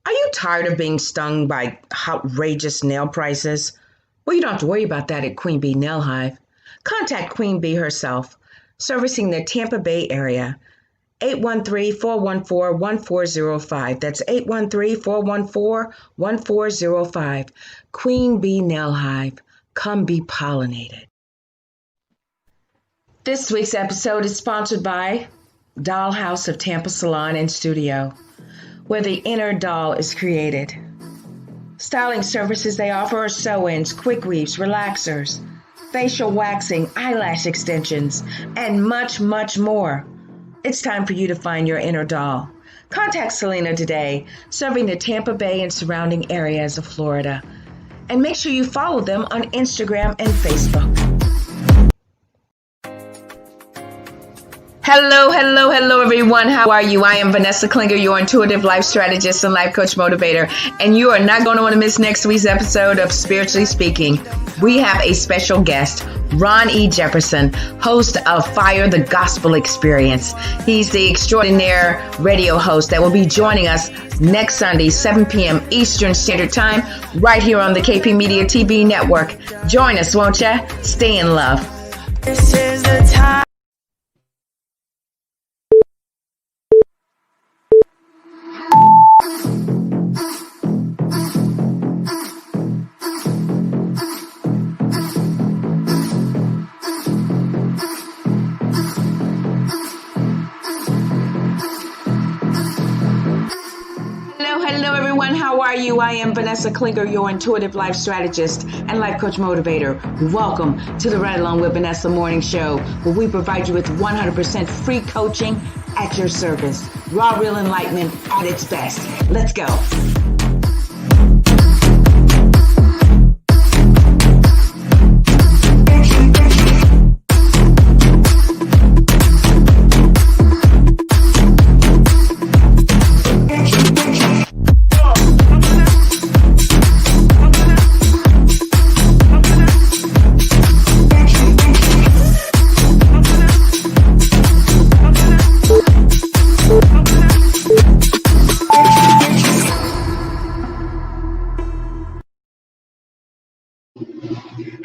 Are you tired of being stung by outrageous nail prices? Well, you don't have to worry about that at Queen Bee Nail Hive. Contact Queen Bee herself, servicing the Tampa Bay area. 813-414-1405. That's 813-414-1405. Queen Bee Nail Hive. Come be pollinated. This week's episode is sponsored by Dollhouse of Tampa Salon and Studio, where the inner doll is created. Styling services they offer are sew-ins, quick weaves, relaxers, facial waxing, eyelash extensions, and much, much more. It's time for you to find your inner doll. Contact Selena today, serving the Tampa Bay and surrounding areas of Florida. And make sure you follow them on Instagram and Facebook. Hello, everyone. How are you? I am Vanessa Klinger, your intuitive life strategist and life coach motivator. And you are not going to want to miss next week's episode of Spiritually Speaking. We have a special guest, Ron E. Jefferson, host of Fire the Gospel Experience. He's the extraordinaire radio host that will be joining us next Sunday, 7 p.m. Eastern Standard Time, right here on the KP Media TV network. Join us, won't you? Stay in love. This is the time. Hello, everyone. How are you? I am Vanessa Klinger, your intuitive life strategist and life coach motivator. Welcome to the Right Along with Vanessa morning show, where we provide you with 100% free coaching at your service. Raw, real enlightenment at its best. Let's go.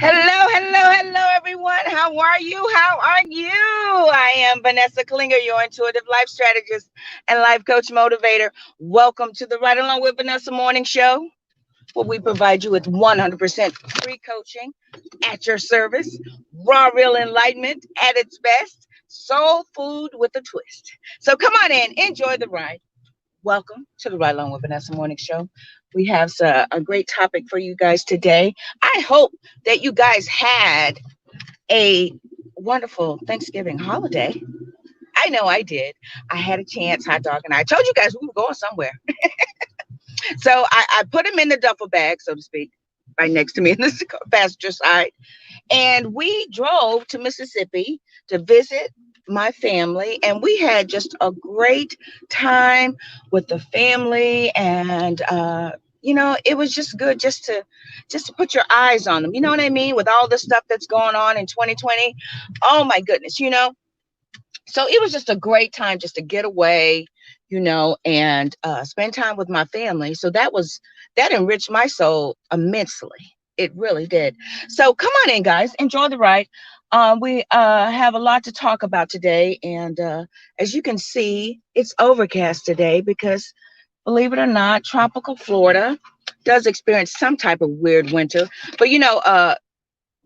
Hello, everyone. How are you? I am Vanessa Klinger, your intuitive life strategist and life coach motivator. Welcome to the Right Along with Vanessa morning show, where we provide you with 100% free coaching at your service. Raw, real enlightenment at its best. Soul food with a twist. So come on in, enjoy the ride. Welcome to the Right Along with Vanessa morning show. We have a great topic for you guys today. I hope that you guys had a wonderful Thanksgiving holiday. I know I did. I had a chance, hot dog, and I told you guys we were going somewhere. So I put him in the duffel bag, so to speak, right next to me in the passenger side. And we drove to Mississippi to visit my family, and we had just a great time with the family. And it was just good just to put your eyes on them, you know what I mean, with all the stuff that's going on in 2020. Oh my goodness, so it was just a great time just to get away, and spend time with my family. So that enriched my soul immensely. It really did. So come on in, guys, enjoy the ride. We have a lot to talk about today. And as you can see, it's overcast today because, believe it or not, tropical Florida does experience some type of weird winter. But,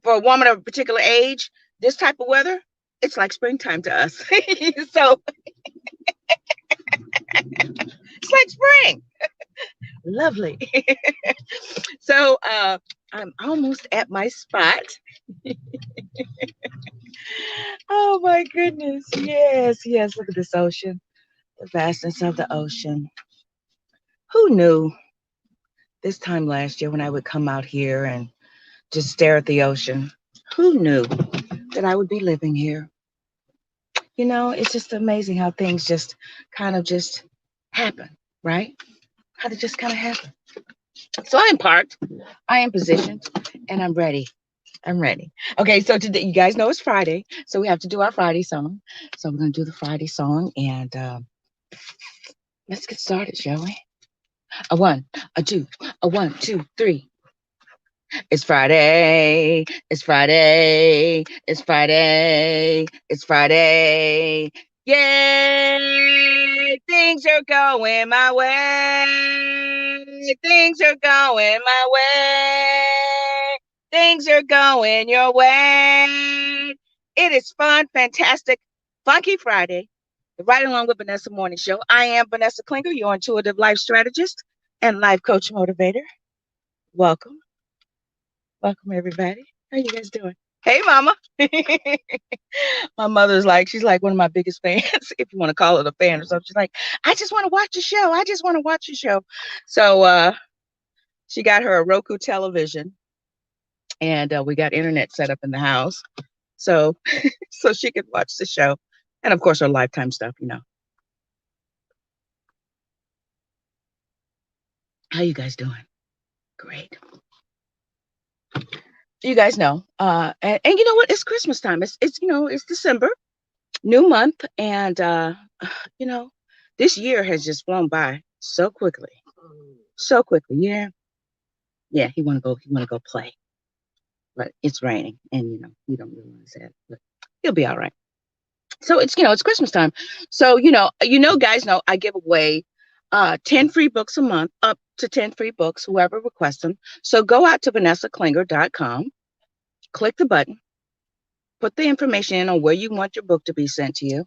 for a woman of a particular age, this type of weather, it's like springtime to us. So it's like spring. Lovely. So I'm almost at my spot. Oh my goodness. Yes. Look at this ocean. The vastness of the ocean. Who knew this time last year when I would come out here and just stare at the ocean? Who knew that I would be living here? It's just amazing how things just kind of just happen, right? How they just kind of happen. So I am parked, I am positioned, and I'm ready. Okay, so today, you guys know it's Friday, so we have to do our Friday song. So we're going to do the Friday song, and let's get started, shall we? A one, a two, a one, two, three. It's Friday. It's Friday. It's Friday. It's Friday. Yay! Things are going my way. Things are going my way. Things are going your way. It is fun, fantastic, funky Friday. The Right Along with Vanessa morning show. I am Vanessa Klinger, your intuitive life strategist and life coach motivator. Welcome. Welcome, everybody. How you guys doing? Hey, Mama. My mother's like, she's like one of my biggest fans, if you want to call it a fan or something. She's like, I just want to watch the show. I just want to watch the show. So she got her a Roku television, and we got internet set up in the house, so so she could watch the show, and of course her Lifetime stuff. How you guys doing? Great. You guys know, and you know what? It's Christmas time. It's December, new month, and you know, this year has just flown by so quickly, so quickly. Yeah. He want to go. He want to go play, but it's raining, and you don't realize that, but he'll be all right. So it's Christmas time. So guys know I give away 10 free books a month, up to 10 free books, whoever requests them. So go out to vanessaklinger.com, click the button, put the information in on where you want your book to be sent to you,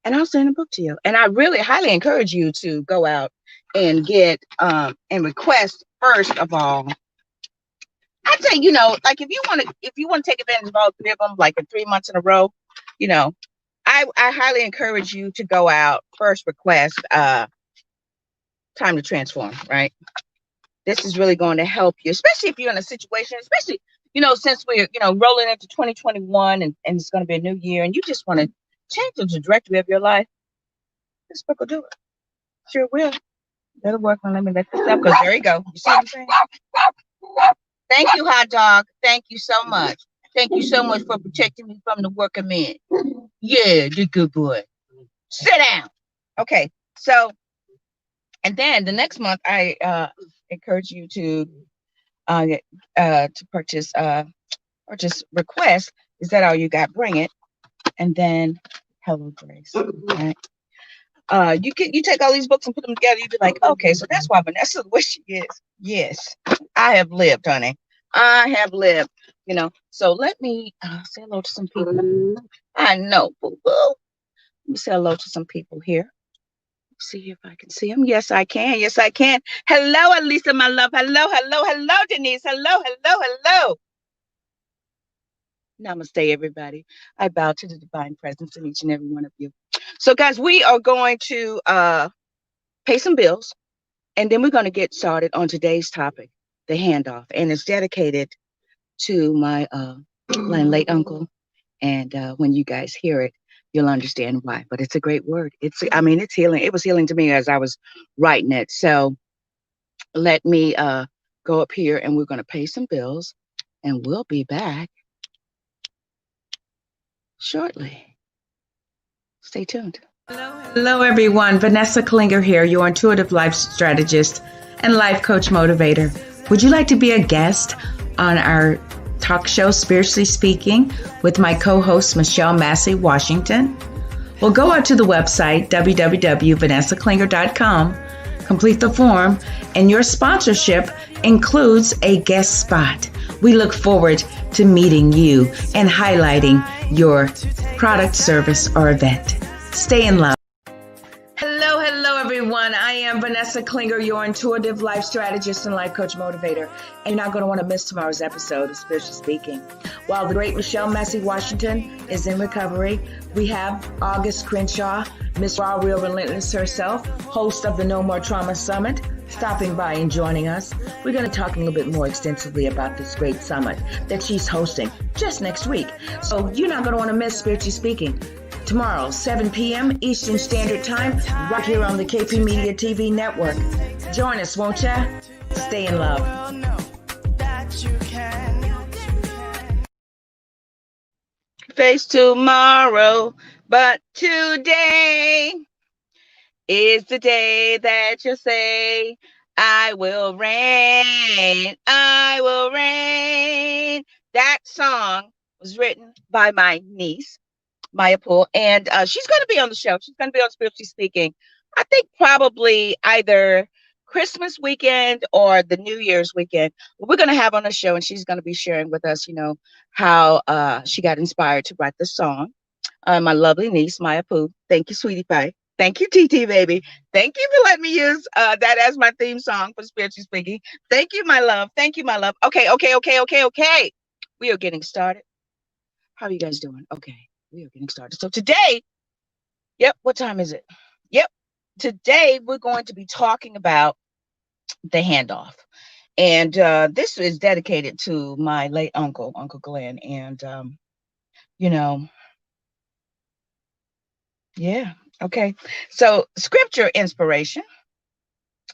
and I'll send a book to you. And I really highly encourage you to go out and get and request first of all. I'd say, like if you want to take advantage of all three of them, like in 3 months in a row, I highly encourage you to go out first, request Time to Transform, right? This is really going to help you, especially if you're in a situation, especially, since we're, rolling into 2021 and it's going to be a new year and you just want to change the trajectory of your life. This book will do it. Sure will. That'll work. Let me let this up, because there you go. You see what I'm saying? Thank you, hot dog. Thank you so much. Thank you so much for protecting me from the working men. Yeah, the good boy. Sit down. Okay, so, and then the next month, I encourage you to purchase or just request. Is that all you got? Bring it, and then hello, Grace. Right? You take all these books and put them together. You'd be like, okay, so that's why Vanessa the way she is. Yes, I have lived, honey. I have lived. So let me say hello to some people. I know, boo boo. Let me say hello to some people here. See if I can see them. Yes, I can. Yes, I can. Hello, Elisa, my love. Hello, Denise. Hello. Namaste, everybody. I bow to the divine presence in each and every one of you. So, guys, we are going to pay some bills, and then we're going to get started on today's topic, the handoff. And it's dedicated to my late uncle. And when you guys hear it, you'll understand why. But it's a great word. It's healing. It was healing to me as I was writing it. So let me go up here, and we're going to pay some bills, and we'll be back shortly. Stay tuned. Hello, everyone. Vanessa Klinger here, your intuitive life strategist and life coach motivator. Would you like to be a guest on our talk show, Spiritually Speaking, with my co-host, Michelle Massey Washington? Well, go out to the website, www.vanessaklinger.com, complete the form, and your sponsorship includes a guest spot. We look forward to meeting you and highlighting your product, service, or event. Stay in love. Hello, everyone. I am Vanessa Klinger, your intuitive life strategist and life coach motivator. And you're not going to want to miss tomorrow's episode of Spiritually Speaking. While the great Michelle Massey Washington is in recovery, we have August Crenshaw, Miss Raw Real Relentless herself, host of the No More Trauma Summit, stopping by and joining us. We're going to talk a little bit more extensively about this great summit that she's hosting just next week. So you're not going to want to miss Spiritually Speaking. Tomorrow, 7 p.m. Eastern Standard Time, right here on the KP Media TV network. Join us, won't ya? Stay in love. Face tomorrow, but today is the day that you say, I will reign. I will reign. That song was written by my niece, Maya Poole, and she's going to be on the show. She's going to be on Spiritually Speaking. I think probably either Christmas weekend or the New Year's weekend. We're going to have on the show, and she's going to be sharing with us, how she got inspired to write the song. My lovely niece, Maya Pooh. Thank you, sweetie pie. Thank you, TT baby. Thank you for letting me use that as my theme song for Spiritually Speaking. Thank you, my love. Thank you, my love. Okay, okay, okay, okay, okay. We are getting started. How are you guys doing? Okay, we are getting started. So today, yep, what time is it? Yep. Today we're going to be talking about the handoff. And this is dedicated to my late uncle, Uncle Glenn. And, you know, yeah, okay. So, scripture inspiration.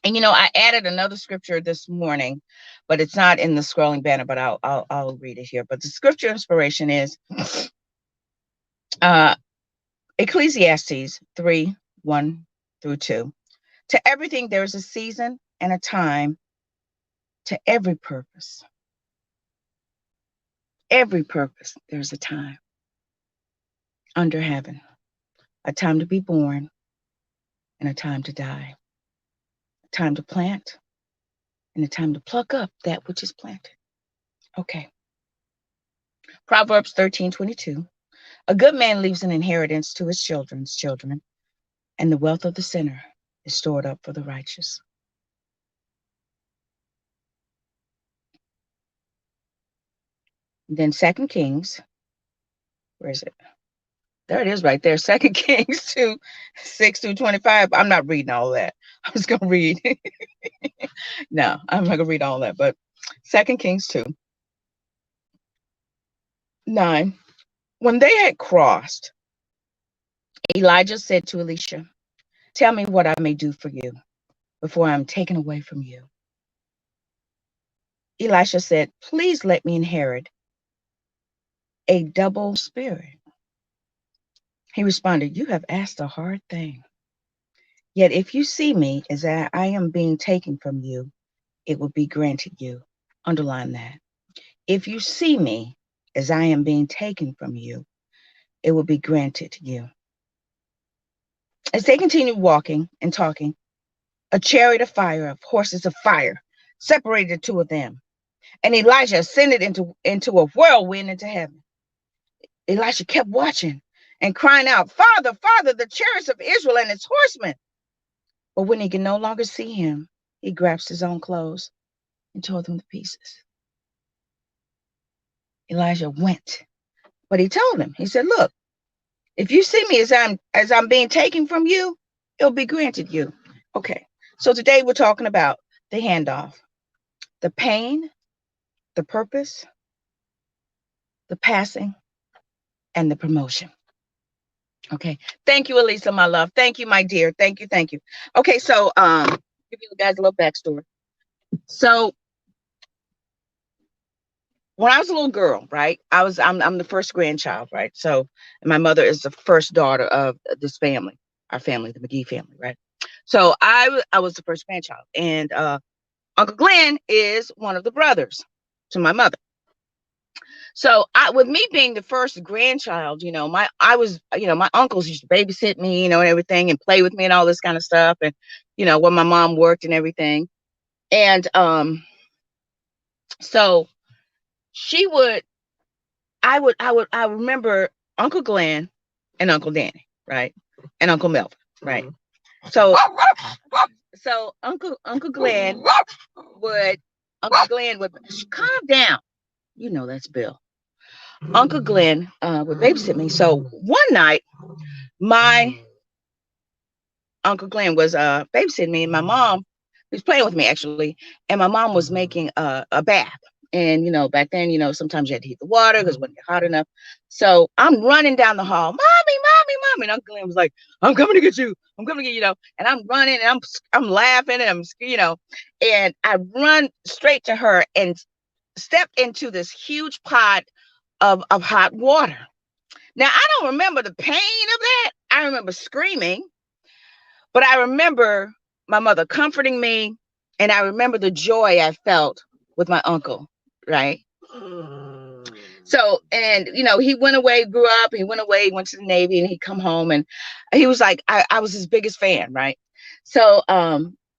And I added another scripture this morning, but it's not in the scrolling banner, but I'll read it here. But the scripture inspiration is uh Ecclesiastes 3:1-2. To everything there is a season and a time, to every purpose. Every purpose there's a time under heaven. A time to be born and a time to die. A time to plant and a time to pluck up that which is planted. Okay. Proverbs 13:22. A good man leaves an inheritance to his children's children, and the wealth of the sinner is stored up for the righteous. Then Second Kings, where is it? There it is right there. Second Kings 2:6-25. I'm not reading all that. I was gonna read. No, I'm not gonna read all that, but Second Kings 2:9. When they had crossed, Elijah said to Elisha, tell me what I may do for you before I'm taken away from you. Elisha said, please let me inherit a double spirit. He responded, you have asked a hard thing. Yet if you see me as I am being taken from you, it will be granted you. Underline that. If you see me as I am being taken from you, it will be granted you. As they continued walking and talking, a chariot of fire, of horses of fire, separated the two of them. And Elijah ascended into a whirlwind into heaven. Elisha kept watching and crying out, Father, Father, the chariots of Israel and its horsemen. But when he could no longer see him, he grasped his own clothes and tore them to pieces. Elijah went, but he told him, he said, look, if you see me as I'm being taken from you, it'll be granted you. Okay, so today we're talking about the handoff, the pain, the purpose, the passing, and the promotion. Okay, thank you, Elisa, my love. Thank you, my dear. Thank you, thank you. Okay, so give you guys a little backstory. So when I was a little girl, right, I'm the first grandchild, right? So and my mother is the first daughter of this family, our family, the McGee family, right? So I was the first grandchild, and Uncle Glenn is one of the brothers to my mother. So with me being the first grandchild, my uncles used to babysit me, and everything, and play with me and all this kind of stuff, and when my mom worked and everything, and so she would, I remember Uncle Glenn and Uncle Danny, right, and Uncle Melvin, right. So Uncle Glenn would calm down, that's Bill. Uncle Glenn would babysit me. So one night, my Uncle Glenn was babysitting me, and my mom was playing with me actually, and my mom was making a bath. And back then, sometimes you had to heat the water because it wasn't hot enough. So I'm running down the hall, mommy, mommy, mommy. And Uncle Glenn was like, I'm coming to get you. I'm coming to get you. And I'm running, and I'm laughing, and and I run straight to her and step into this huge pot of hot water. Now, I don't remember the pain of that. I remember screaming, but I remember my mother comforting me And I remember the joy I felt with my uncle, right? So, and he went away, grew up, he went away, went to the Navy, and he come home, and he was like, I was his biggest fan, right? So,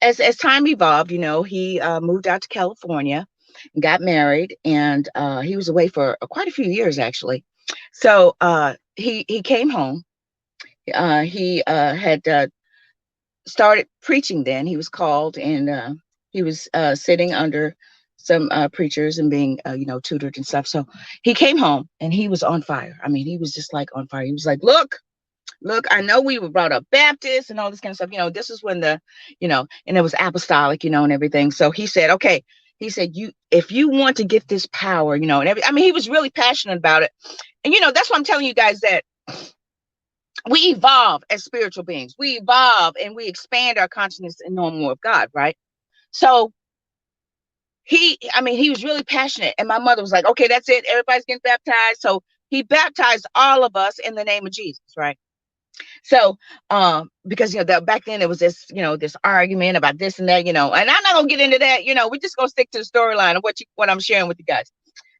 as time evolved, he moved out to California and got married, and he was away for quite a few years actually. So, he came home. He had started preaching then. He was called, and he was sitting under some preachers and being, tutored and stuff. So he came home and he was on fire. I mean, he was just like on fire. He was like, look, I know we were brought up Baptist and all this kind of stuff. This is when and it was apostolic, and everything. So he said, okay, he said, if you want to get this power, I mean, he was really passionate about it. And, that's why I'm telling you guys that we evolve as spiritual beings. We evolve and we expand our consciousness and know more of God, right? So he was really passionate. And my mother was like, okay, that's it. Everybody's getting baptized. So he baptized all of us in the name of Jesus, right? So, because back then there was this, this argument about this and that, and I'm not gonna get into that. We're just gonna stick to the storyline of what I'm sharing with you guys.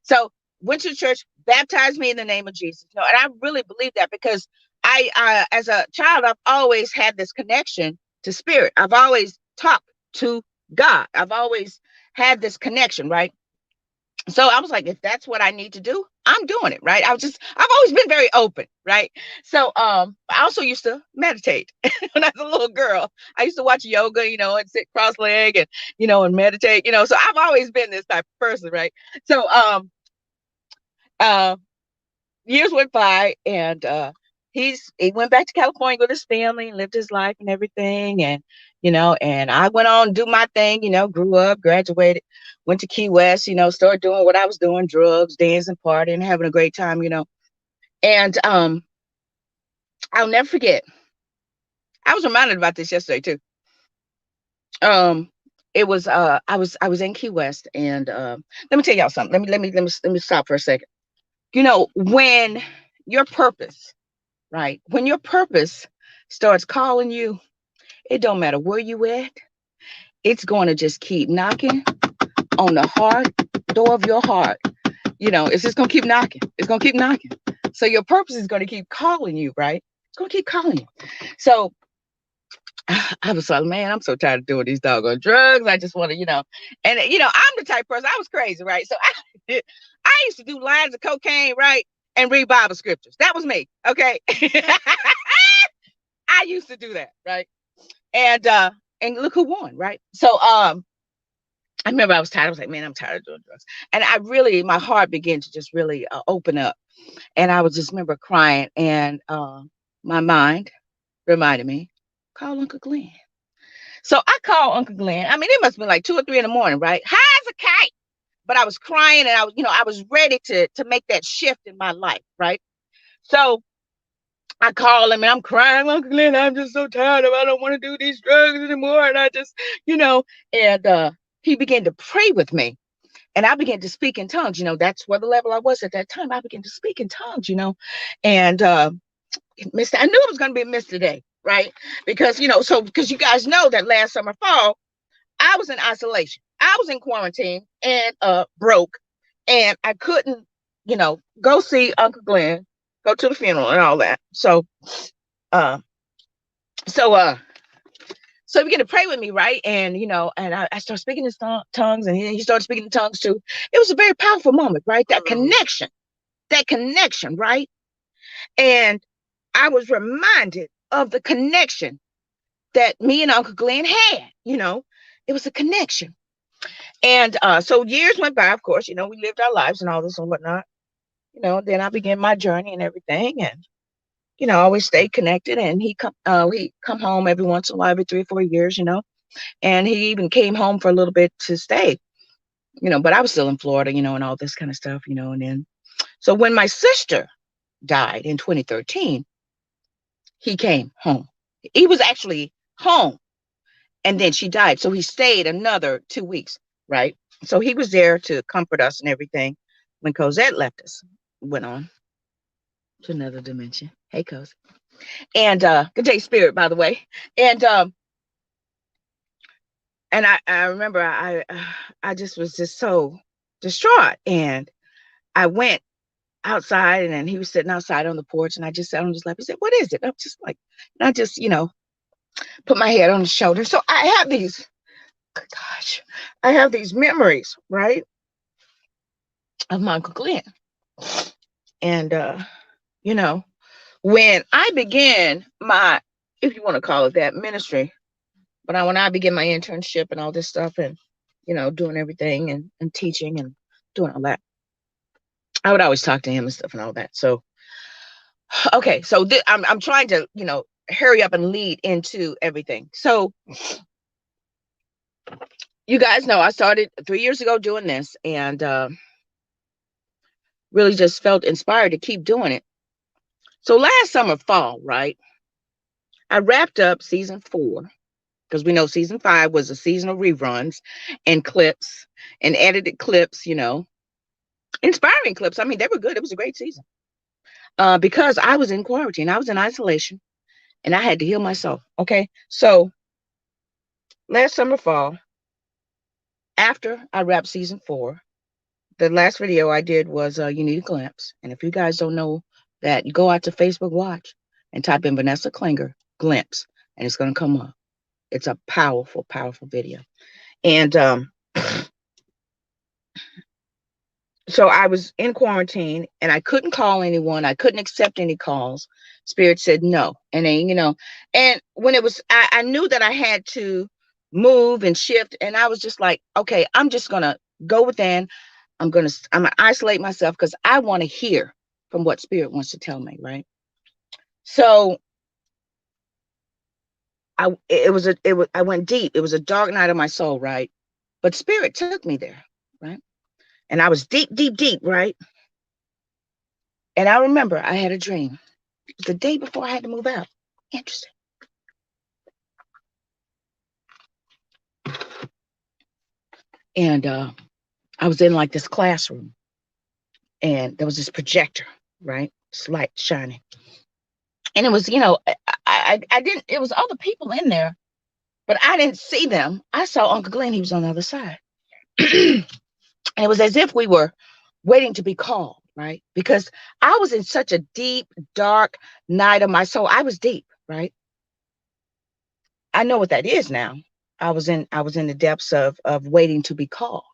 So, went to church, baptized me in the name of Jesus. And I really believe that because as a child, I've always had this connection to spirit. I've always talked to God. I've always had this connection, right? So I was like, if that's what I need to do, I'm doing it, right? I've always been very open, right? So I also used to meditate when I was a little girl. I used to watch yoga, and sit cross-legged and, and meditate, so I've always been this type of person, right? So uh years went by, and he went back to California with his family and lived his life and everything. And and I went on to do my thing, grew up, graduated, went to Key West, started doing what I was doing, drugs, dancing, partying, having a great time, and I'll never forget, I was reminded about this yesterday too. um it was I was in Key West, and let me tell y'all something. Let me stop for a second. When your purpose, right? When your purpose starts calling you, it don't matter where you at. It's going to just keep knocking on the heart door of your heart. It's just going to keep knocking. It's going to keep knocking. So your purpose is going to keep calling you, right? It's going to keep calling you. So I was like, man, I'm so tired of doing these doggone drugs. I just want to, and I'm the type of person. I was crazy, right? So I used to do lines of cocaine, right, and read Bible scriptures. That was me, okay. I used to do that, right? And look who won, right? So I remember I was tired. I was like, man, I'm tired of doing drugs. And my heart began to just really open up. And I would just remember crying. And my mind reminded me, call Uncle Glenn. So I called Uncle Glenn. I mean, it must have been like 2 or 3 in the morning, right? High as a kite. But I was crying, and I was ready to make that shift in my life, right? So I call him and I'm crying, Uncle Glenn, I'm just so tired of, I don't want to do these drugs anymore. And I just, and he began to pray with me. And I began to speak in tongues. That's where the level I was at that time. I began to speak in tongues, and Mr. I knew it was going to be a miss today, right? Because, because you guys know that last summer, fall, I was in isolation. I was in quarantine and broke. And I couldn't, go see Uncle Glenn, go to the funeral and all that. Uh, so, uh, so he began to pray with me, right? And and I started speaking in tongues, and he started speaking in tongues too. It was a very powerful moment, right? That connection, right? And I was reminded of the connection that me and Uncle Glenn had. It was a connection. And so years went by. Of course, we lived our lives and all this and whatnot. Then I began my journey and everything, and I always stayed connected. And he come home every once in a while, every 3 or 4 years, and he even came home for a little bit to stay, but I was still in Florida, and all this kind of stuff, and then, so when my sister died in 2013, he came home. He was actually home, and then she died. So he stayed another 2 weeks, right? So he was there to comfort us and everything when Cosette left us, went on to another dimension. Hey, Cosette. And good day, spirit, by the way. And And I remember I just was just so distraught. And I went outside, and then he was sitting outside on the porch, and I just sat on his lap. He said, "What is it?" I'm just like, and I just, put my head on his shoulder. So I have these, gosh, I have these memories, right, of my Uncle Glenn. And, you know, when I began my, if you want to call it that, ministry, but when I began my internship and all this stuff, and, doing everything, and teaching and doing all that, I would always talk to him and stuff and all that. So, okay. So I'm trying to, hurry up and lead into everything. So you guys know I started 3 years ago doing this, and really just felt inspired to keep doing it. So last summer, fall, right, I wrapped up season 4, because we know season 5 was a season of reruns and clips and edited clips, inspiring clips. I mean, they were good. It was a great season. Because I was in quarantine, I was in isolation, and I had to heal myself. Okay. So last summer, fall, after I wrapped season 4, the last video I did was You Need a Glimpse. And if you guys don't know that, you go out to Facebook Watch and type in Vanessa Klinger Glimpse, and it's going to come up. It's a powerful, powerful video. And so I was in quarantine, and I couldn't call anyone. I couldn't accept any calls. Spirit said no. And then, and when it was, I knew that I had to move and shift. And I was just like, okay, I'm just going to go within. I'm going to isolate myself, because I want to hear from what Spirit wants to tell me. Right. So I went deep. It was a dark night of my soul. Right. But Spirit took me there. Right. And I was deep, deep, deep. Right. And I remember I had a dream. It was the day before I had to move out. Interesting. And I was in like this classroom, and there was this projector, right? This light shining. And it was, I didn't, it was other people in there, but I didn't see them. I saw Uncle Glenn. He was on the other side. And it was as if we were waiting to be called, right? Because I was in such a deep, dark night of my soul. I was deep, right? I know what that is now. I was in the depths of waiting to be called,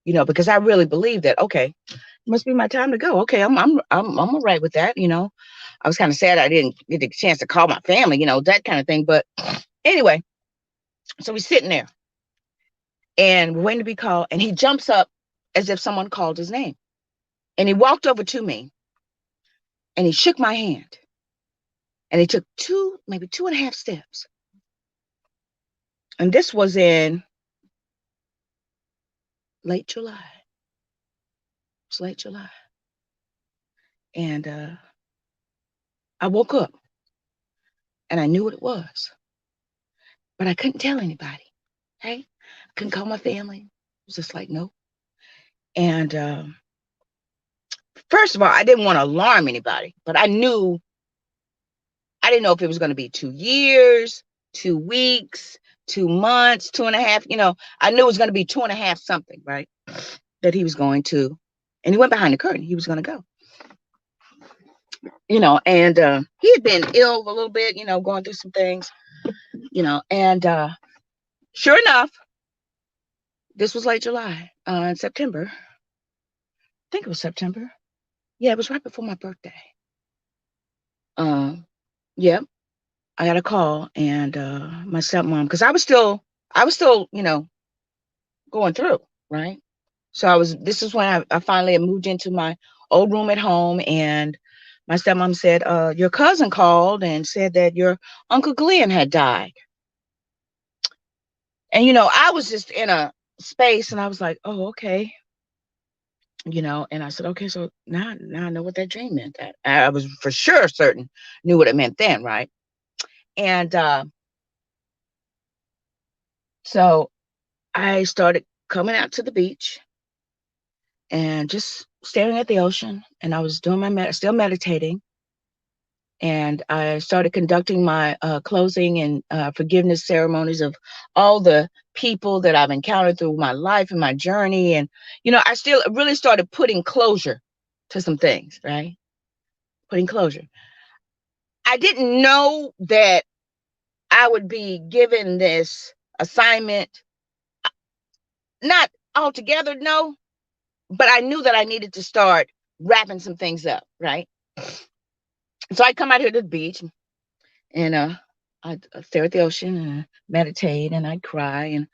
because I really believe that, okay, it must be my time to go. Okay, I'm all right with that. I was kind of sad I didn't get the chance to call my family, that kind of thing. But anyway, so we're sitting there, and we're waiting to be called, and he jumps up as if someone called his name. And he walked over to me, and he shook my hand, and he took maybe 2.5 steps. And this was in late July. It was late July. And I woke up, and I knew what it was, but I couldn't tell anybody. Hey, I couldn't call my family. It was just like, nope. And first of all, I didn't want to alarm anybody, but I didn't know if it was going to be 2 years, 2 weeks, 2 months, 2.5. I knew it was going to be 2.5 something, right? That he was going to, and he went behind the curtain. He was going to go, and he had been ill a little bit, going through some things, and sure enough, this was late July, in September. I think it was September. Yeah, it was right before my birthday. Yeah, I got a call, and my stepmom, because I was still, going through, right? So this is when I finally had moved into my old room at home, and my stepmom said, your cousin called and said that your Uncle Glenn had died. And, I was just in a space, and I was like, oh, okay. And I said, okay, so now I know what that dream meant. That I was for sure certain knew what it meant then, right? And so I started coming out to the beach and just staring at the ocean. And I was doing still meditating. And I started conducting my closing and forgiveness ceremonies of all the people that I've encountered through my life and my journey. And, I still really started putting closure to some things, right? Putting closure. I didn't know that I would be given this assignment, not altogether, no, but I knew that I needed to start wrapping some things up, right? So I come out here to the beach and I stare at the ocean and meditate and I'd cry and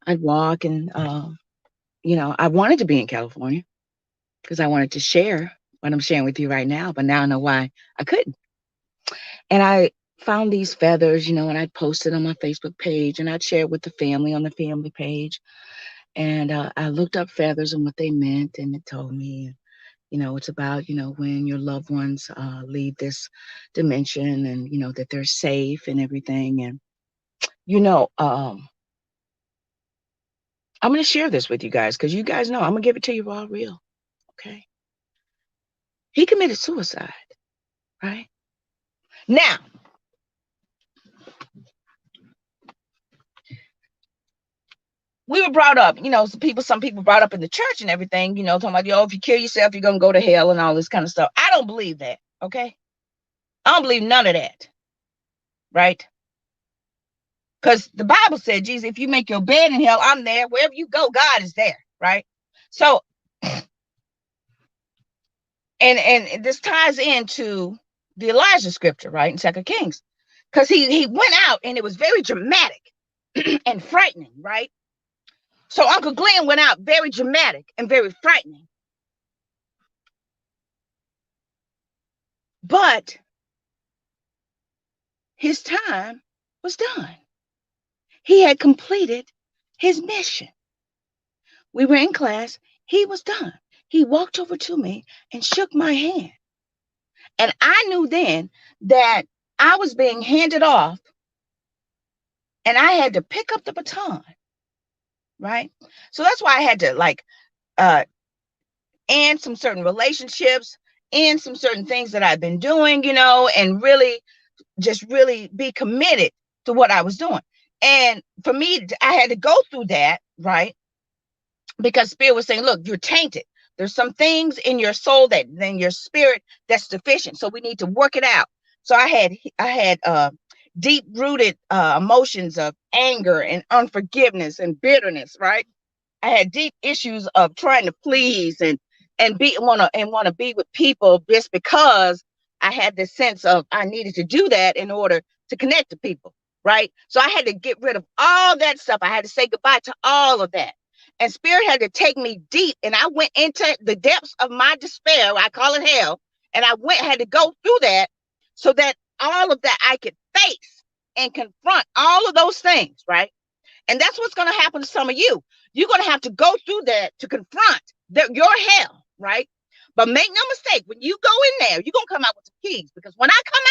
I'd walk and I wanted to be in California because I wanted to share what I'm sharing with you right now, but now I know why I couldn't. And I found these feathers, and I'd post it on my Facebook page and I'd share it with the family on the family page. And I looked up feathers and what they meant, and it told me, it's about, when your loved ones leave this dimension and, that they're safe and everything. And, you know, um, I'm going to share this with you guys because you guys know I'm going to give it to you raw, real. Okay. He committed suicide, right? Now, we were brought up, some people brought up in the church and everything, talking about, if you kill yourself, you're going to go to hell and all this kind of stuff. I don't believe that. Okay. I don't believe none of that. Right. Because the Bible said, Jesus, if you make your bed in hell, I'm there. Wherever you go, God is there. Right. So, and this ties into the Elijah scripture, right, in 2 Kings. Because he went out and it was very dramatic and frightening, right? So Uncle Glenn went out very dramatic and very frightening. But his time was done. He had completed his mission. We were in class. He was done. He walked over to me and shook my hand. And I knew then that I was being handed off and I had to pick up the baton. Right. So that's why I had to uh, end some certain relationships, end some certain things that I've been doing, and really be committed to what I was doing. And for me, I had to go through that, right? Because Spirit was saying, look, you're tainted. There's some things in your soul that in your spirit that's deficient. So we need to work it out. So I had deep rooted emotions of anger and unforgiveness and bitterness, right? I had deep issues of trying to please and want to be with people just because I had this sense of I needed to do that in order to connect to people, right? So I had to get rid of all that stuff. I had to say goodbye to all of that. And Spirit had to take me deep, and I went into the depths of my despair. I call it hell, and had to go through that so that all of that I could face and confront all of those things, right? And that's what's going to happen to some of you. You're going to have to go through that to confront your hell, right? But make no mistake, when you go in there, you're going to come out with some keys. Because when I come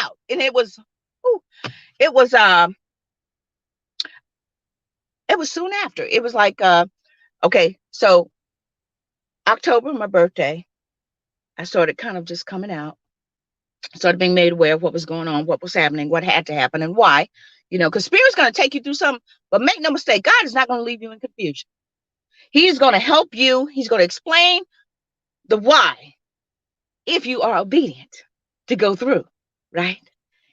out, and it was soon after. It was like, okay, so October, my birthday, I started kind of just coming out. Started being made aware of what was going on, what was happening, what had to happen, and why. Because Spirit's going to take you through something, but make no mistake, God is not going to leave you in confusion. He's going to help you. He's going to explain the why if you are obedient to go through, right?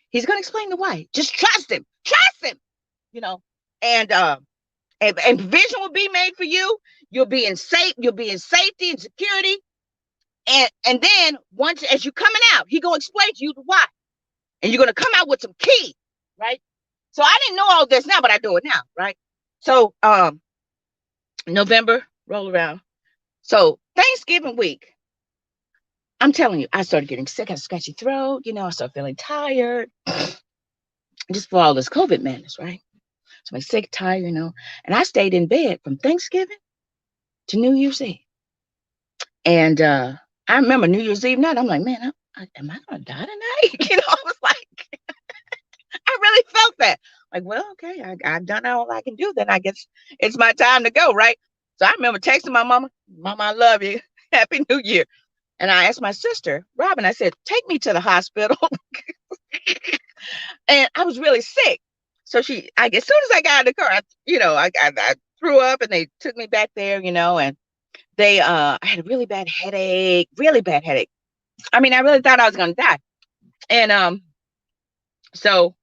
He's going to explain the why. Just trust him. Trust him, you know, and provision will be made for you. You'll be in safety and security. And then once as you're coming out, he's going to explain to you the why. And you're going to come out with some keys, right? So I didn't know all this now, but I do it now, right? So November roll around. So Thanksgiving week, I'm telling you, I started getting sick. I had a scratchy throat. I started feeling tired just for all this COVID madness, right? So I'm sick, tired, and I stayed in bed from Thanksgiving to New Year's Eve. And I remember New Year's Eve night, I'm like, man, am I going to die tonight? I was like, I really felt that. Like, well, okay, I've done all I can do. Then I guess it's my time to go, right? So I remember texting my mama, Mama, I love you. Happy New Year. And I asked my sister, Robin, I said, take me to the hospital. And I was really sick. as soon as I got in the car, I threw up and they took me back there, and I had a really bad headache. I mean, I really thought I was going to die. And, so,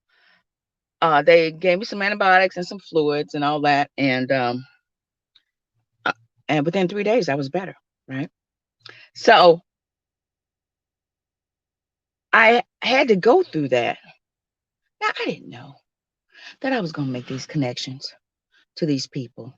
they gave me some antibiotics and some fluids and all that. Uh, and within 3 days I was better. Right. So I had to go through that. Now, I didn't know that I was going to make these connections to these people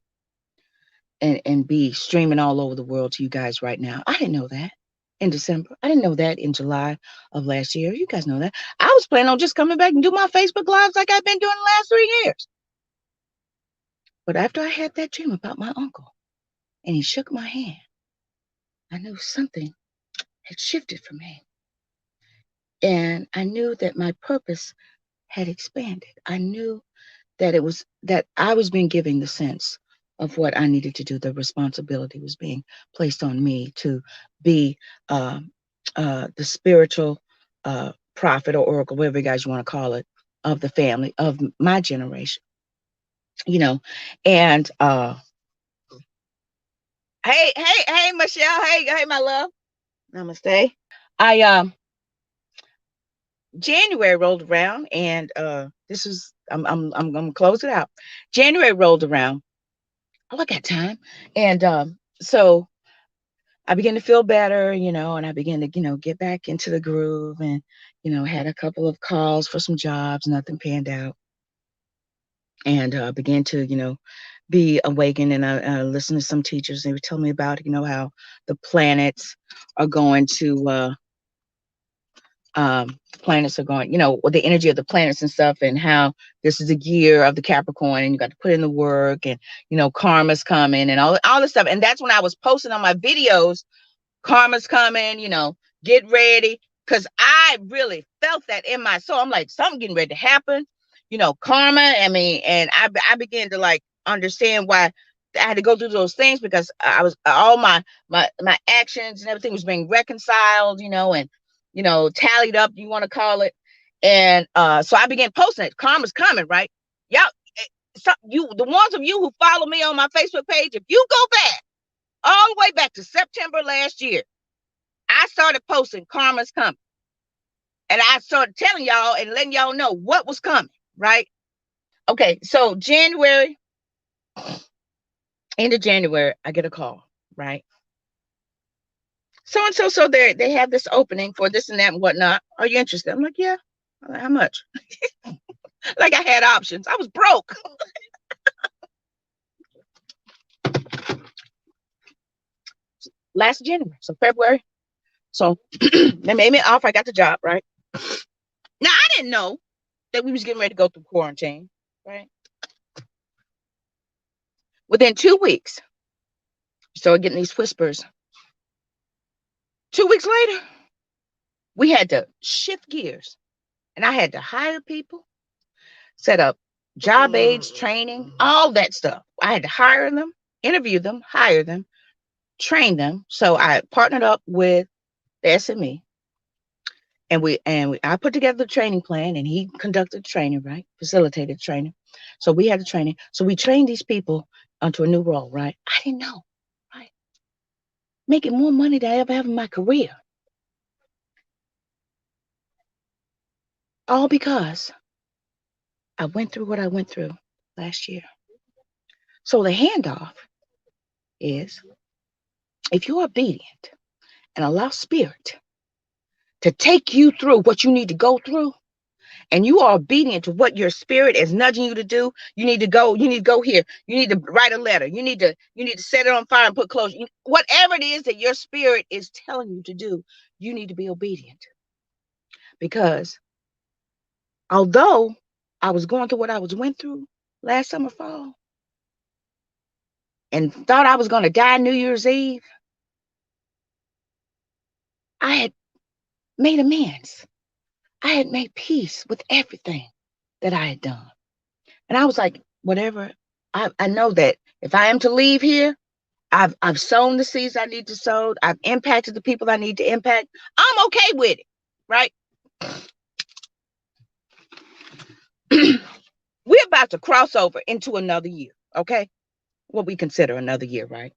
and be streaming all over the world to you guys right now. I didn't know that in December. I didn't know that in July of last year. You guys know that. I was planning on just coming back and do my Facebook Lives like I've been doing the last 3 years. But after I had that dream about my uncle and he shook my hand, I knew something had shifted for me. And I knew that my purpose had expanded. I knew that I was being given the sense of what I needed to do. The responsibility was being placed on me to be uh, the spiritual prophet or oracle, whatever you guys want to call it, of the family of my generation. You know, and hey, Michelle, hey, my love, namaste. I January rolled around, and this is I'm gonna close it out. January rolled around. Oh, I got time. And so I began to feel better, and I began to, get back into the groove and, had a couple of calls for some jobs, nothing panned out. And began to, be awakened. And I listened to some teachers. They would tell me about, how the planets are going, with the energy of the planets and stuff, and how this is the year of the Capricorn, and you got to put in the work, and karma's coming, and all this stuff. And that's when I was posting on my videos, karma's coming, get ready, because I really felt that in my soul. I'm like, something getting ready to happen, karma. I mean, and I began to like understand why I had to go through those things, because I was all my actions and everything was being reconciled, and tallied up, you want to call it. And so I began posting it. Karma's coming, right? Y'all, the ones of you who follow me on my Facebook page, if you go back all the way back to September last year, I started posting karma's coming. And I started telling y'all and letting y'all know what was coming, right? Okay, so January, end of January, I get a call, right? So and so they have this opening for this and that and whatnot. Are you interested? I'm like, yeah. I'm like, how much? Like I had options. I was broke. Last January, so February. So they made me an offer. I got the job, right? Now I didn't know that we was getting ready to go through quarantine, right? Within 2 weeks, we started getting these whispers. 2 weeks later, we had to shift gears, and I had to hire people, set up job aids, training, all that stuff. I had to hire them, interview them, hire them, train them. So I partnered up with the SME, and I put together the training plan, and he conducted the training, right? Facilitated training. So we had the training. So we trained these people onto a new role, right? I didn't know, right? Making more money than I ever have in my career. All because I went through what I went through last year. So the handoff is, if you're obedient and allow spirit to take you through what you need to go through, and you are obedient to what your spirit is nudging you to do, you need to go here, you need to write a letter, you need to set it on fire and put clothes, whatever it is that your spirit is telling you to do, you need to be obedient. Because although I was going through what I went through last summer, fall, and thought I was going to die New Year's Eve, I had made amends. I had made peace with everything that I had done. And I was like, whatever, I know that if I am to leave here, I've sown the seeds I need to sow. I've impacted the people I need to impact. I'm okay with it, right? We're about to cross over into another year, okay? What we consider another year, right?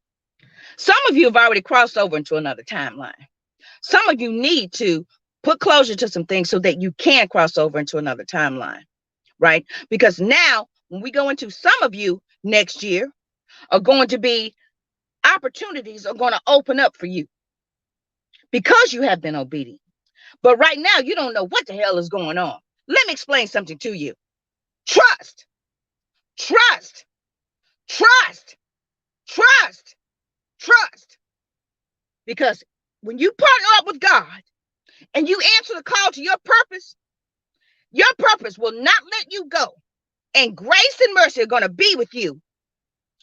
Some of you have already crossed over into another timeline. Some of you need to put closure to some things so that you can cross over into another timeline, right? Because now, when we go into, some of you next year are going to be, opportunities are going to open up for you because you have been obedient. But right now, you don't know what the hell is going on. Let me explain something to you. Trust, trust, trust, trust, trust. Because when you partner up with God and you answer the call to your purpose will not let you go. And grace and mercy are going to be with you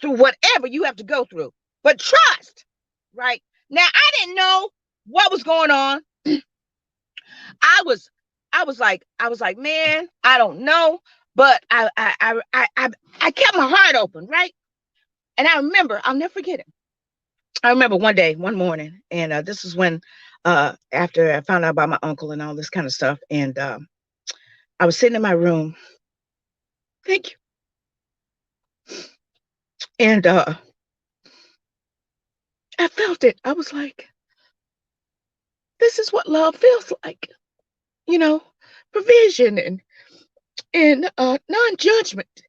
through whatever you have to go through. But trust, right? Now, I didn't know what was going on. I was, I was like, man, I don't know. But I kept my heart open, right? And I remember, I'll never forget it. I remember one morning, and this is when, after I found out about my uncle and all this kind of stuff, and I was sitting in my room. Thank you. And I felt it. I was like, this is what love feels like, you know, provision and non-judgment.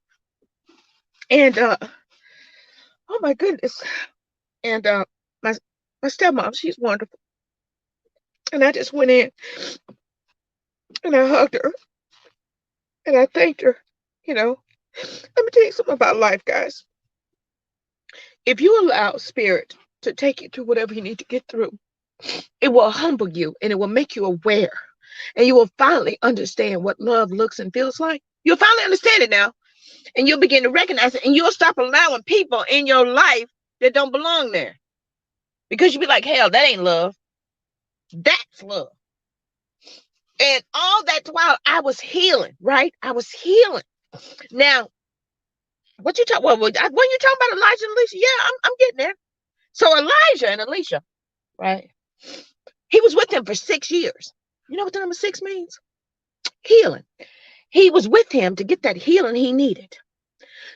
And oh my goodness. And my my stepmom, she's wonderful. And I just went in and I hugged her and I thanked her. You know, let me tell you something about life, guys. If you allow spirit to take you through whatever you need to get through, it will humble you and it will make you aware. And you will finally understand what love looks and feels like. You'll finally understand it now. And you'll begin to recognize it. And you'll stop allowing people in your life that don't belong there. Because you'll be like, hell, that ain't love. That's love. And all that while I was healing, right? I was healing. Now, what you talk? Well, when you talking about Elijah and Elisha, yeah, I'm getting there. So Elijah and Elisha, right? He was with him for 6 years. You know what the number 6 means? Healing. He was with him to get that healing he needed.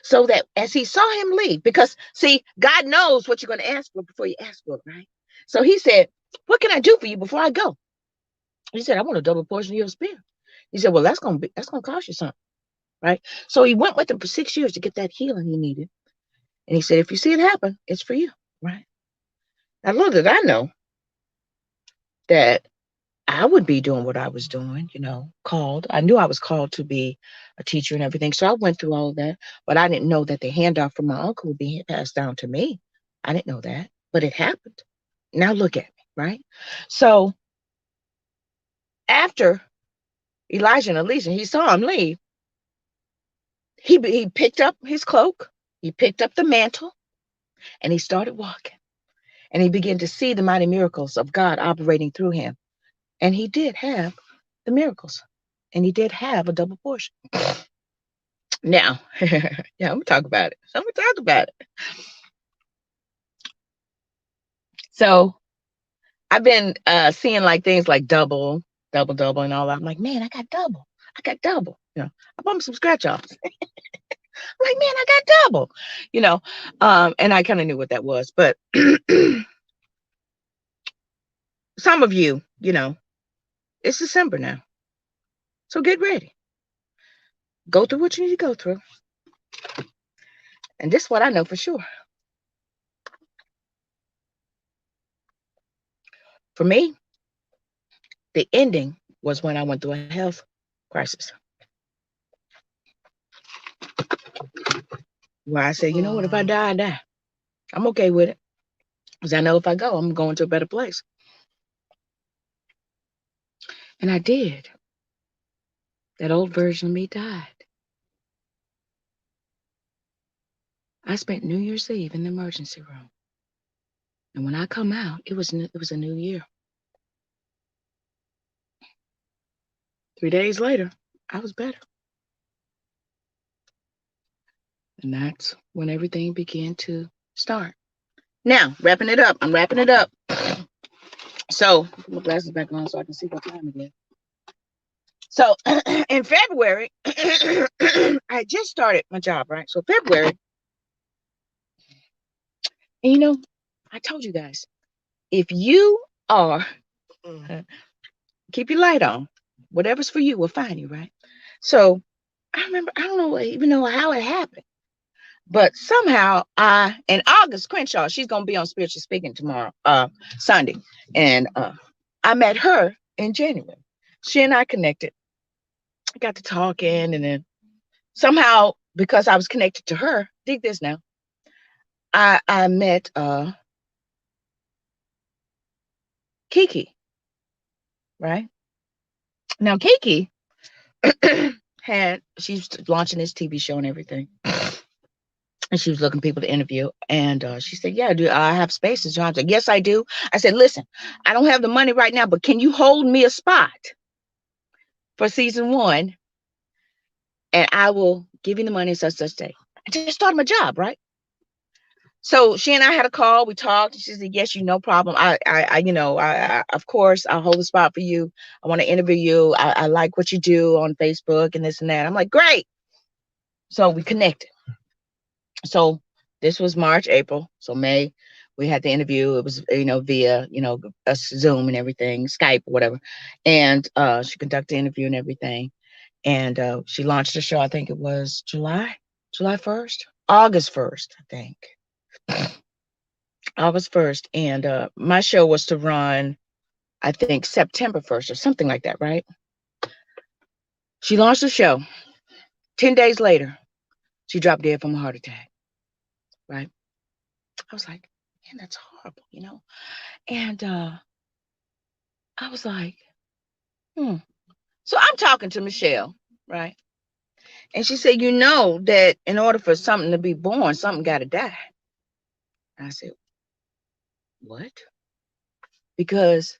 So that as he saw him leave, because see, God knows what you're going to ask for before you ask for it, right? So he said, what can I do for you before I go? He said, I want a double portion of your spirit. He said, well, that's gonna cost you something, right? So he went with him for 6 years to get that healing he needed. And he said, if you see it happen, it's for you, right? Now, little did I know that I would be doing what I was doing, called. I knew I was called to be a teacher and everything. So I went through all of that, but I didn't know that the handoff from my uncle would be passed down to me. I didn't know that, but it happened. Now look at me, right? So after Elijah and Elisha, he saw him leave. He picked up his cloak, he picked up the mantle, and he started walking. And he began to see the mighty miracles of God operating through him. And he did have the miracles. And he did have a double portion. Now, yeah, I'm gonna talk about it. I'm gonna talk about it. So I've been seeing like things like double, double, double, and all that. I'm like, man, I got double. I got double. I bought me some scratch offs. I'm like, man, I got double. And I kind of knew what that was. But some of you, it's December now. So get ready. Go through what you need to go through. And this is what I know for sure. For me, the ending was when I went through a health crisis. Where I said, you know what, if I die, I die. I'm okay with it. Because I know if I go, I'm going to a better place. And I did. That old version of me died. I spent New Year's Eve in the emergency room. And when I come out, it was a new year. 3 days later, I was better. And that's when everything began to start. Now, wrapping it up. I'm wrapping it up. So, put my glasses back on so I can see what time it is. So in February, I just started my job, right? So February, and I told you guys, if you are, keep your light on, whatever's for you will find you, right? So I remember, I don't know even know how it happened, but somehow and August Crenshaw, she's gonna be on Spiritual Speaking tomorrow, Sunday, and I met her in January. She and I connected, got to talking, and then somehow because I was connected to her, dig this now, I met Kiki, right? Now Kiki she's launching this TV show and everything. And she was looking for people to interview. And she said, yeah, do I have spaces? And I was like, yes, I do. I said, listen, I don't have the money right now, but can you hold me a spot for season 1? And I will give you the money such day. I just started my job, right? So she and I had a call. We talked. She said, yes, no problem. Of course, I'll hold the spot for you. I want to interview you. I like what you do on Facebook and this and that. I'm like, great. So we connected. So this was March, April. So May, we had the interview. It was, via, us Zoom and everything, Skype or whatever. And she conducted the interview and everything. And she launched the show, I think it was July 1st, August 1st, I think. August 1st. And my show was to run, I think, September 1st or something like that, right? She launched the show. 10 days later, she dropped dead from a heart attack, right? I was like, man, that's horrible. And I was like, So I'm talking to Michelle, right? And she said, that in order for something to be born, something got to die. And I said, what? Because,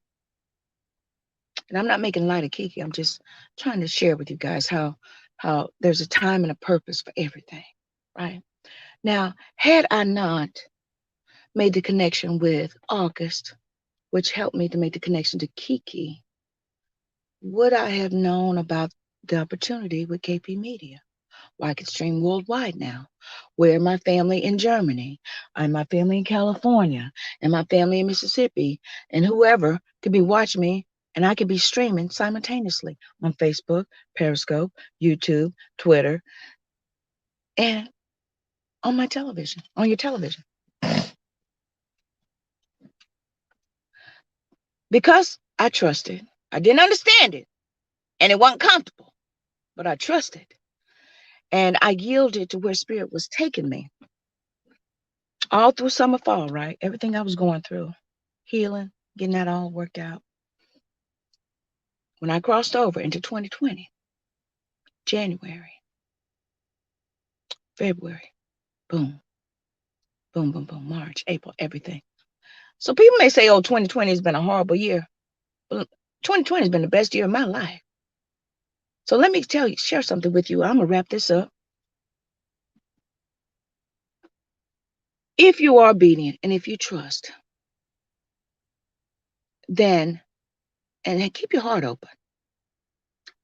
and I'm not making light of Kiki. I'm just trying to share with you guys how there's a time and a purpose for everything, right? Now, had I not made the connection with August, which helped me to make the connection to Kiki, would I have known about the opportunity with KP Media? Well, I could stream worldwide now. Where my family in Germany, and my family in California, and my family in Mississippi, and whoever could be watching me, and I could be streaming simultaneously on Facebook, Periscope, YouTube, Twitter, and on my television, on your television. Because I trusted. I didn't understand it, and it wasn't comfortable, but I trusted. And I yielded to where Spirit was taking me. All through summer, fall, right? Everything I was going through, healing, getting that all worked out. When I crossed over into 2020, January, February, boom, boom, boom, boom, March, April, everything. So people may say, oh, 2020 has been a horrible year. Well, 2020 has been the best year of my life. So let me share something with you. I'm going to wrap this up. If you are obedient and if you trust, then, and keep your heart open,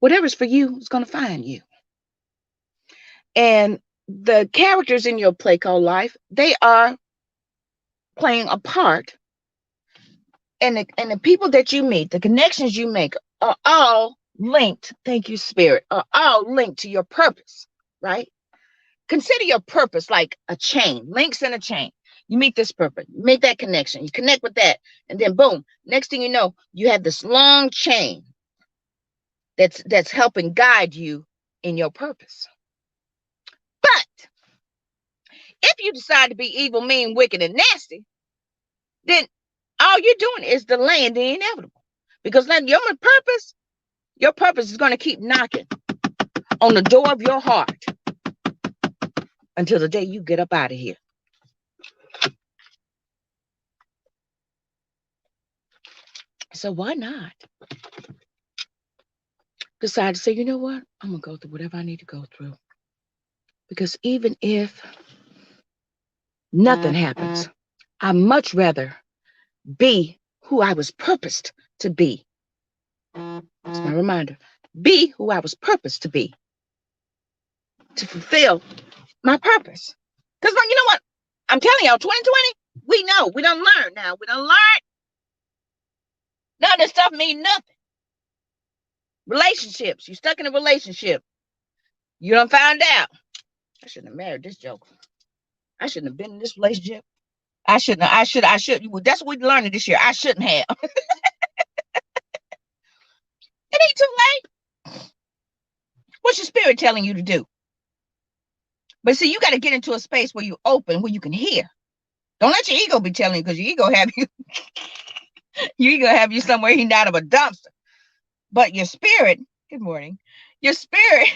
whatever's for you is going to find you. And the characters in your play called life, they are playing a part. And the people that you meet, the connections you make are all linked, thank you, Spirit, are all linked to your purpose, right? Consider your purpose like a chain, links in a chain. You meet this purpose, make that connection, you connect with that, and then boom, next thing you know, you have this long chain that's helping guide you in your purpose. But if you decide to be evil, mean, wicked, and nasty, then all you're doing is delaying the inevitable. Because then your purpose is going to keep knocking on the door of your heart until the day you get up out of here. So why not decide to say, you know what? I'm going to go through whatever I need to go through. Because even if nothing happens, I'd much rather be who I was purposed to be. That's my reminder. be who I was purposed to be, to fulfill my purpose. Because you know what? I'm telling y'all, 2020, we know. We don't learn now. We don't learn. None of this stuff mean nothing. Relationships. You stuck in a relationship. You done found out. I shouldn't have married this joker. I shouldn't have been in this relationship. I shouldn't have. I should. That's what we learned this year. I shouldn't have. It ain't too late. What's your spirit telling you to do? But see, you got to get into a space where you open, where you can hear. Don't let your ego be telling you, because your ego have you. Your ego have you somewhere he's out of a dumpster. But your spirit. Good morning. Your spirit.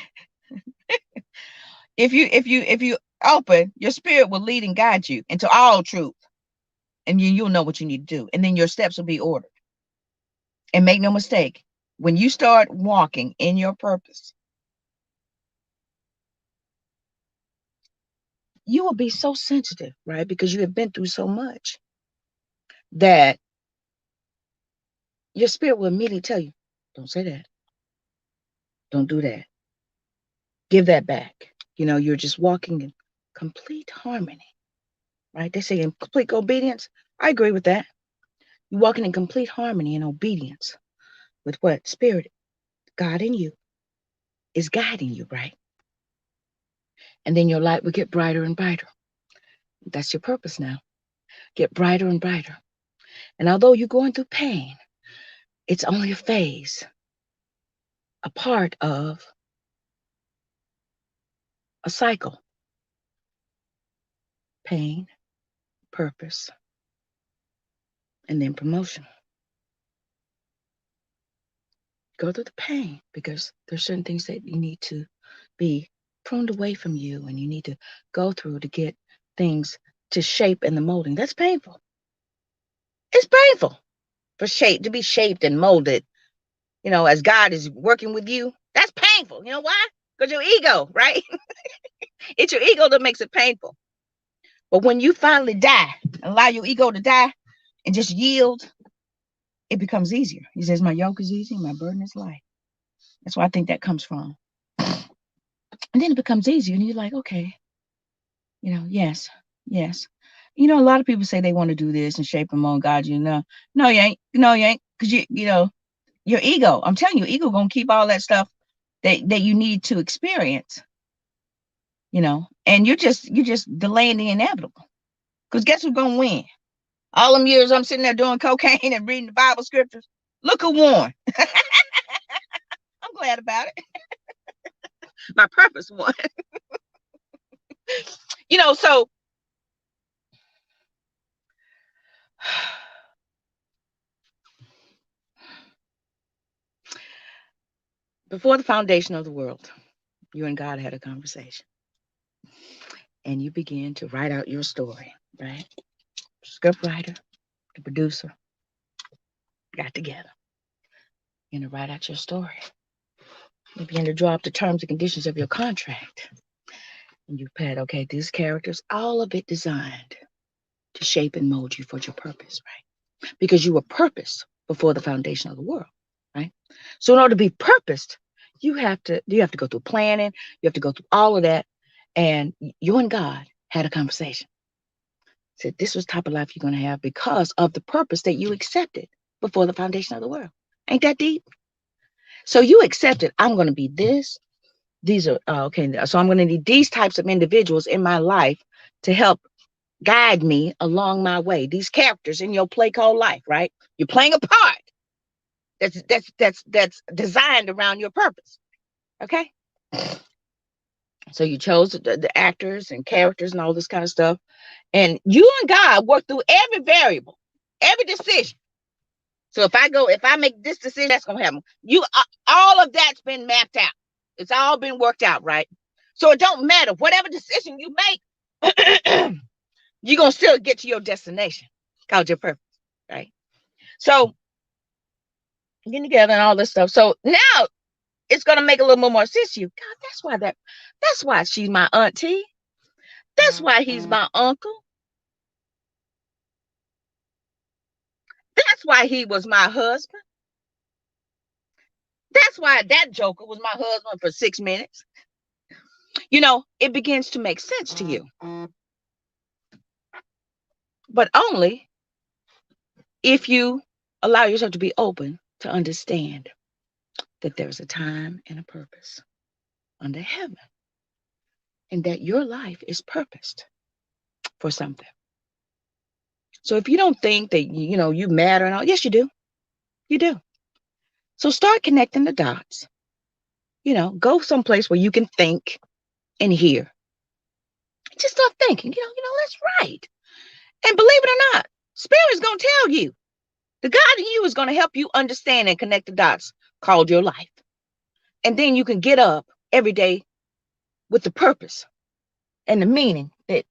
If you open, your spirit will lead and guide you into all truth, and you'll know what you need to do, and then your steps will be ordered. And make no mistake, when you start walking in your purpose, you will be so sensitive, right? Because you have been through so much that your spirit will immediately tell you, don't say that. Don't do that. Give that back. You're just walking in complete harmony, right? They say in complete obedience. I agree with that. You're walking in complete harmony and obedience with what? Spirit, God in you is guiding you, right? And then your light will get brighter and brighter. That's your purpose now. Get brighter and brighter. And although you're going through pain, it's only a phase, a part of a cycle. Pain, purpose, and then promotion. Go through the pain because there's certain things that you need to be pruned away from you, and you need to go through to get things to shape in the molding. That's painful. It's painful to be shaped and molded, as God is working with you. That's painful. You know why? Because your ego, right? It's your ego that makes it painful. But when you finally die, allow your ego to die and just yield, it becomes easier. He says, my yoke is easy, my burden is light. That's where I think that comes from. And then it becomes easier, and you're like, okay, yes, yes. A lot of people say they want to do this and shape them on God. No, you ain't. No, you ain't. Because your ego, I'm telling you, ego gonna keep all that stuff that you need to experience. And you're just delaying the inevitable. Because guess who's gonna win? All them years I'm sitting there doing cocaine and reading the Bible scriptures. Look who won. I'm glad about it. My purpose won. So before the foundation of the world, you and God had a conversation. And you began to write out your story, right? Script writer, the producer got together. You write out your story. You begin to draw up the terms and conditions of your contract. And you put, okay, these characters, all of it designed to shape and mold you for your purpose, right? Because you were purposed before the foundation of the world, right? So in order to be purposed, you have to go through planning, you have to go through all of that. And you and God had a conversation. Said this was the type of life you're going to have because of the purpose that you accepted before the foundation of the world. Ain't that deep? So you accepted, I'm going to be this. These are, okay, so I'm going to need these types of individuals in my life to help guide me along my way. These characters in your play called life, right? You're playing a part that's designed around your purpose. Okay? So you chose the actors and characters and all this kind of stuff. And you and God work through every variable, every decision. So if I make this decision, that's going to happen. All of that's been mapped out. It's all been worked out, right? So it don't matter. Whatever decision you make, you're going to still get to your destination called your purpose, right? So getting together and all this stuff. So now it's going to make a little more sense to you. God, that's why she's my auntie. That's why he's my uncle. That's why he was my husband. That's why that joker was my husband for 6 minutes. It begins to make sense to you, but only if you allow yourself to be open to understand that there's a time and a purpose under heaven, and that your life is purposed for something. So if you don't think that you matter and all, yes, you do. You do. So start connecting the dots. Go someplace where you can think and hear. Just start thinking. That's right. And believe it or not, Spirit's gonna tell you. The God in you is gonna help you understand and connect the dots called your life. And then you can get up every day with the purpose and the meaning that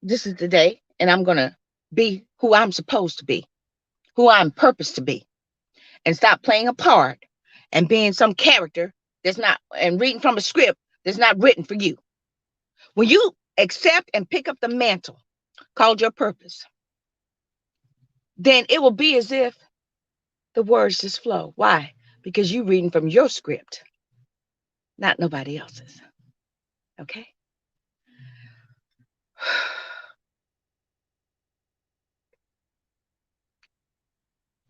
this is the day and I'm gonna be who I'm supposed to be, who I'm purposed to be, and stop playing a part and being some character that's not, and reading from a script that's not written for you. When you accept and pick up the mantle called your purpose, then it will be as if the words just flow. Why? Because you're reading from your script, not nobody else's. Okay?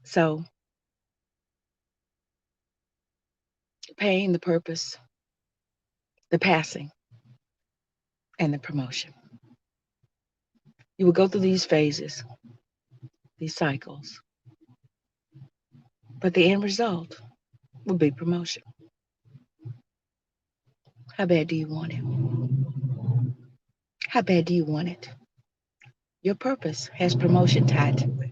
So, the pain, the purpose, the passing, and the promotion. You will go through these phases, these cycles, but the end result will be promotion. How bad do you want it? How bad do you want it? Your purpose has promotion tied to it.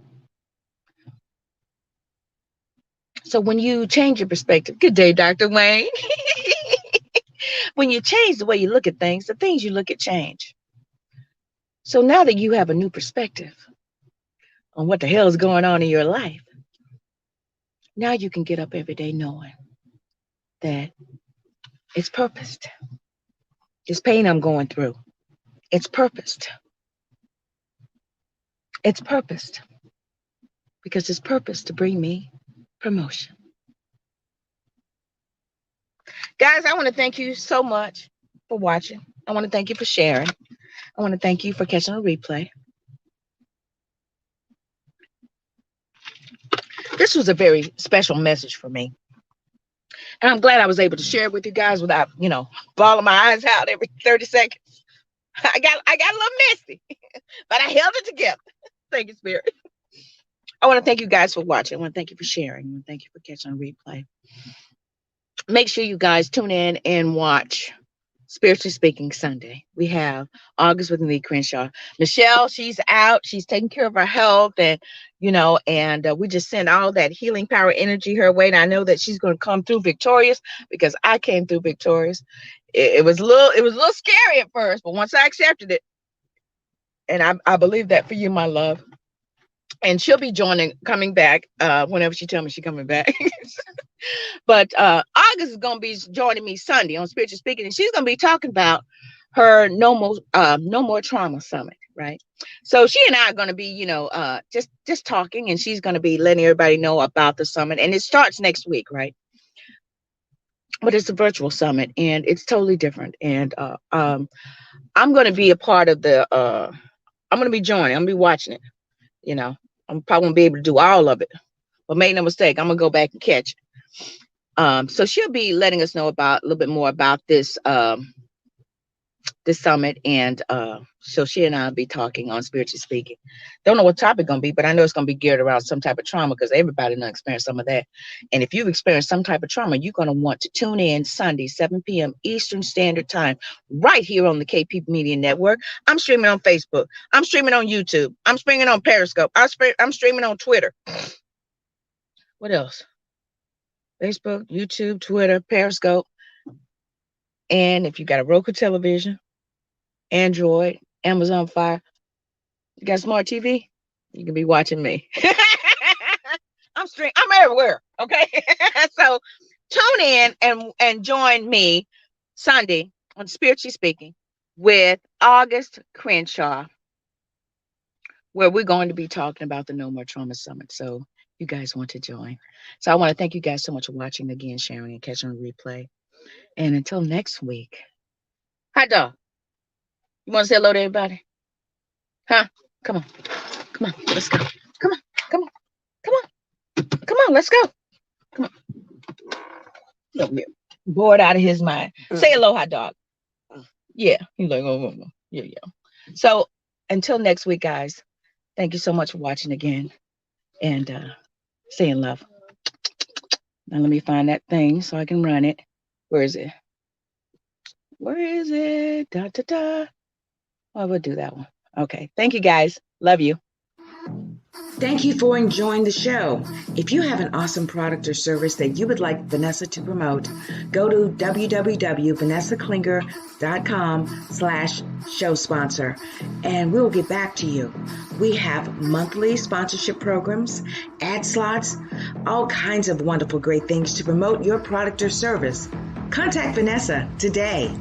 So when you change your perspective, good day, Dr. Wayne. When you change the way you look at things, the things you look at change. So now that you have a new perspective on what the hell is going on in your life, now you can get up every day knowing that it's purposed. This pain I'm going through, it's purposed. It's purposed because it's purposed to bring me promotion. Guys, I want to thank you so much for watching. I want to thank you for sharing. I want to thank you for catching a replay. This was a very special message for me. And I'm glad I was able to share it with you guys without, bawling my eyes out every 30 seconds. I got a little messy, but I held it together. Thank you, Spirit. I want to thank you guys for watching. I want to thank you for sharing. I want to thank you for catching a replay. Make sure you guys tune in and watch Spiritually Speaking Sunday. We have August with me, Crenshaw. Michelle, she's out. She's taking care of her health, and we just send all that healing power energy her way. And I know that she's going to come through victorious because I came through victorious. It was a little scary at first, but once I accepted it, and I believe that for you, my love. And she'll be coming back whenever she tells me she's coming back. But August is going to be joining me Sunday on Spiritual Speaking, and she's going to be talking about her No More Trauma Summit, right? So she and I are going to be, just talking, and she's going to be letting everybody know about the summit, and it starts next week, right? But it's a virtual summit, and it's totally different. And I'm going to be a part of the. I'm going to be joining. I'm going to be watching it. I'm probably gonna be able to do all of it, but make no mistake, I'm gonna go back and catch it. So she'll be letting us know about a little bit more about this summit, and so she and I'll be talking on Spiritually Speaking. Don't know what topic gonna be, but I know it's gonna be geared around some type of trauma because everybody done experienced some of that. And if you've experienced some type of trauma, you're gonna want to tune in Sunday, 7 p.m. Eastern Standard Time, right here on the KP Media Network. I'm streaming on Facebook. I'm streaming on YouTube. I'm streaming on Periscope. I'm streaming on Twitter. What else? Facebook, YouTube, Twitter, Periscope. And if you got a Roku television, Android, Amazon Fire, you got smart TV, you can be watching me. I'm everywhere. Okay. So tune in and join me Sunday on Spiritually Speaking with August Crenshaw, where we're going to be talking about the No More Trauma Summit. So you guys want to join. So I want to thank you guys so much for watching again, sharing, and catching the replay. And until next week, hot dog, you want to say hello to everybody? Huh? Come on. Come on. Let's go. Come on. Come on. Come on. Come on. Let's go. Come on. Look, bored out of his mind. Say hello, hot dog. Yeah. He's like, oh, yeah, yeah. So until next week, guys, thank you so much for watching again. And saying love. Now let me find that thing so I can run it. Where is it? Where is it? Da da da. Oh, we'll do that one. Okay. Thank you guys. Love you. Thank you for enjoying the show. If you have an awesome product or service that you would like Vanessa to promote, go to www.vanessaklinger.com/show sponsor and we'll get back to you. We have monthly sponsorship programs, ad slots, all kinds of wonderful great things to promote your product or service. Contact Vanessa today.